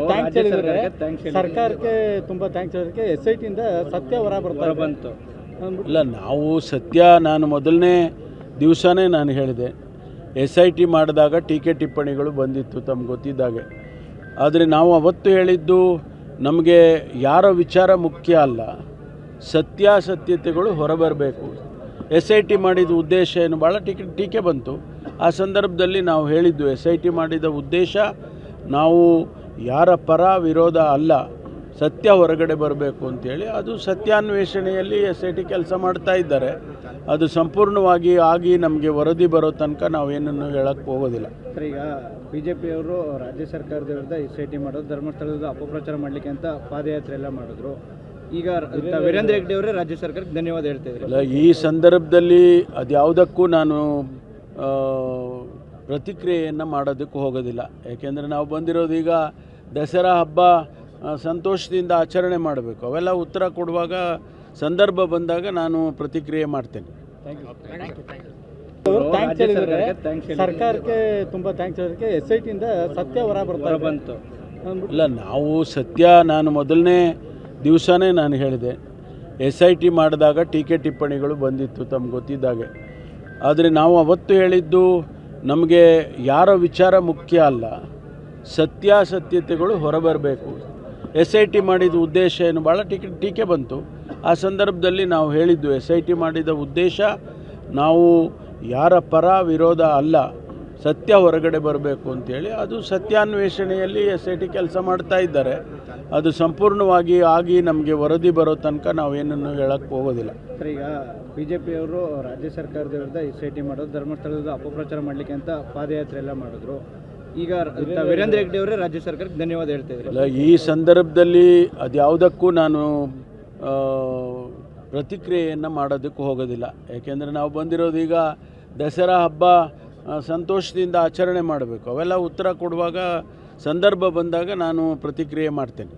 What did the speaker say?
Thanks ಹೇಳಿದರೆ ಸರ್ಕಾರಕ್ಕೆ ತುಂಬ ಥ್ಯಾಂಕ್ಸ್ ಹೇಳೋದಕ್ಕೆ SIT ಇಂದ ಸತ್ಯ ಹೊರ ಬಂತು. ಇಲ್ಲ, ನಾವು ಸತ್ಯ ನಾನು ಮೊದಲನೇ ದಿವಸನೇ ನಾನು ಹೇಳಿದೆ. SIT ಮಾಡಿದಾಗ ಟೀಕೆ ಟಿಪ್ಪಣಿಗಳು ಬಂದಿತ್ತು ತಮ್ಗೆ ಗೊತ್ತಿದ್ದಾಗೆ. ಆದರೆ ನಾವು ಅವತ್ತು ಹೇಳಿದ್ದು ನಮಗೆ ಯಾರ ವಿಚಾರ ಮುಖ್ಯ ಅಲ್ಲ, ಸತ್ಯಾಸತ್ಯತೆಗಳು ಹೊರಬರಬೇಕು. SIT ಮಾಡಿದ ಉದ್ದೇಶ ಏನು ಭಾಳ ಟೀಕೆ ಬಂತು. ಆ ಸಂದರ್ಭದಲ್ಲಿ ನಾವು ಹೇಳಿದ್ದು SIT ಮಾಡಿದ ಉದ್ದೇಶ ನಾವು ಯಾರ ಪರ ವಿರೋಧ ಅಲ್ಲ, ಸತ್ಯ ಹೊರಗಡೆ ಬರಬೇಕು ಅಂತೇಳಿ. ಅದು ಸತ್ಯಾನ್ವೇಷಣೆಯಲ್ಲಿ SIT ಕೆಲಸ ಮಾಡ್ತಾ ಇದ್ದಾರೆ. ಅದು ಸಂಪೂರ್ಣವಾಗಿ ಆಗಿ ನಮಗೆ ವರದಿ ಬರೋ ತನಕ ನಾವೇನನ್ನು ಹೇಳಕ್ಕೆ ಹೋಗೋದಿಲ್ಲ. ಈಗ BJPಯವರು ರಾಜ್ಯ ಸರ್ಕಾರದ ವಿರುದ್ಧ SIT ಮಾಡೋದು, ಧರ್ಮಸ್ಥಳದ ಅಪಪ್ರಚಾರ ಮಾಡಲಿಕ್ಕೆ ಅಂತ ಪಾದಯಾತ್ರೆ ಎಲ್ಲ ಮಾಡಿದ್ರು. ಈಗ ವೀರೇಂದ್ರ ಹೆಗ್ಗಡೆ ಅವರೇ ರಾಜ್ಯ ಸರ್ಕಾರಕ್ಕೆ ಧನ್ಯವಾದ ಹೇಳ್ತಿದ್ರು. ಅಲ್ಲ, ಈ ಸಂದರ್ಭದಲ್ಲಿ ಅದ್ಯಾವುದಕ್ಕೂ ನಾನು ಪ್ರತಿಕ್ರಿಯೆಯನ್ನು ಮಾಡೋದಕ್ಕೆ ಹೋಗೋದಿಲ್ಲ. ಯಾಕೆಂದರೆ ನಾವು ಬಂದಿರೋದು ಈಗ ದಸರಾ ಹಬ್ಬ ಸಂತೋಷದಿಂದ ಆಚರಣೆ ಮಾಡಬೇಕು. ಅವೆಲ್ಲ ಉತ್ತರ ಕೊಡುವಾಗ ಸಂದರ್ಭ ಬಂದಾಗ ನಾನು ಪ್ರತಿಕ್ರಿಯೆ ಮಾಡ್ತೇನೆ. ಸರ್ಕಾರಕ್ಕೆ ತುಂಬ ಥ್ಯಾಂಕ್ಸ್ ಹೇಳೋದಕ್ಕೆ SIT ಇಂದ ಸತ್ಯ ಹೊರ ಬಂತು. ಇಲ್ಲ, ನಾವು ಸತ್ಯ ನಾನು ಮೊದಲನೇ ದಿವಸನೇ ನಾನು ಹೇಳಿದೆ. SIT ಮಾಡಿದಾಗ ಟೀಕೆ ಟಿಪ್ಪಣಿಗಳು ಬಂದಿತ್ತು ತಮ್ಗೆ ಗೊತ್ತಿದ್ದಾಗೆ. ಆದರೆ ನಾವು ಅವತ್ತು ಹೇಳಿದ್ದು ನಮಗೆ ಯಾರ ವಿಚಾರ ಮುಖ್ಯ ಅಲ್ಲ, ಸತ್ಯಾಸತ್ಯತೆಗಳು ಹೊರಬರಬೇಕು. SIT ಮಾಡಿದ ಉದ್ದೇಶ ಏನು ಭಾಳ ಟೀಕೆ ಬಂತು. ಆ ಸಂದರ್ಭದಲ್ಲಿ ನಾವು ಹೇಳಿದ್ದು SIT ಮಾಡಿದ ಉದ್ದೇಶ ನಾವು ಯಾರ ಪರ ವಿರೋಧ ಅಲ್ಲ, ಸತ್ಯ ಹೊರಗಡೆ ಬರಬೇಕು ಅಂತೇಳಿ. ಅದು ಸತ್ಯಾನ್ವೇಷಣೆಯಲ್ಲಿ SIT ಕೆಲಸ ಮಾಡ್ತಾ ಇದ್ದಾರೆ. ಅದು ಸಂಪೂರ್ಣವಾಗಿ ಆಗಿ ನಮಗೆ ವರದಿ ಬರೋ ತನಕ ನಾವೇನನ್ನು ಹೇಳಕ್ಕೆ ಹೋಗೋದಿಲ್ಲ. ಈಗ BJPಯವರು ರಾಜ್ಯ ಸರ್ಕಾರದ ವಿರುದ್ಧ SIT ಮಾಡೋದು, ಧರ್ಮಸ್ಥಳದ ಅಪಪ್ರಚಾರ ಮಾಡಲಿಕ್ಕೆ ಅಂತ ಪಾದಯಾತ್ರೆ ಎಲ್ಲ ಮಾಡಿದ್ರು. ಈಗ ವೀರೇಂದ್ರ ಹೆಗ್ಗಡೆ ಅವರೇ ರಾಜ್ಯ ಸರ್ಕಾರಕ್ಕೆ ಧನ್ಯವಾದ ಹೇಳ್ತಿದ್ರು. ಅಲ್ಲ, ಈ ಸಂದರ್ಭದಲ್ಲಿ ಅದ್ಯಾವುದಕ್ಕೂ ನಾನು ಪ್ರತಿಕ್ರಿಯೆಯನ್ನು ಮಾಡೋದಕ್ಕೆ ಹೋಗೋದಿಲ್ಲ. ಯಾಕೆಂದರೆ ನಾವು ಬಂದಿರೋದು ಈಗ ದಸರಾ ಹಬ್ಬ ಸಂತೋಷದಿಂದ ಆಚರಣೆ ಮಾಡಬೇಕು. ಅವೆಲ್ಲ ಉತ್ತರ ಕೊಡುವಾಗ ಸಂದರ್ಭ ಬಂದಾಗ ನಾನು ಪ್ರತಿಕ್ರಿಯೆ ಮಾಡ್ತೇನೆ.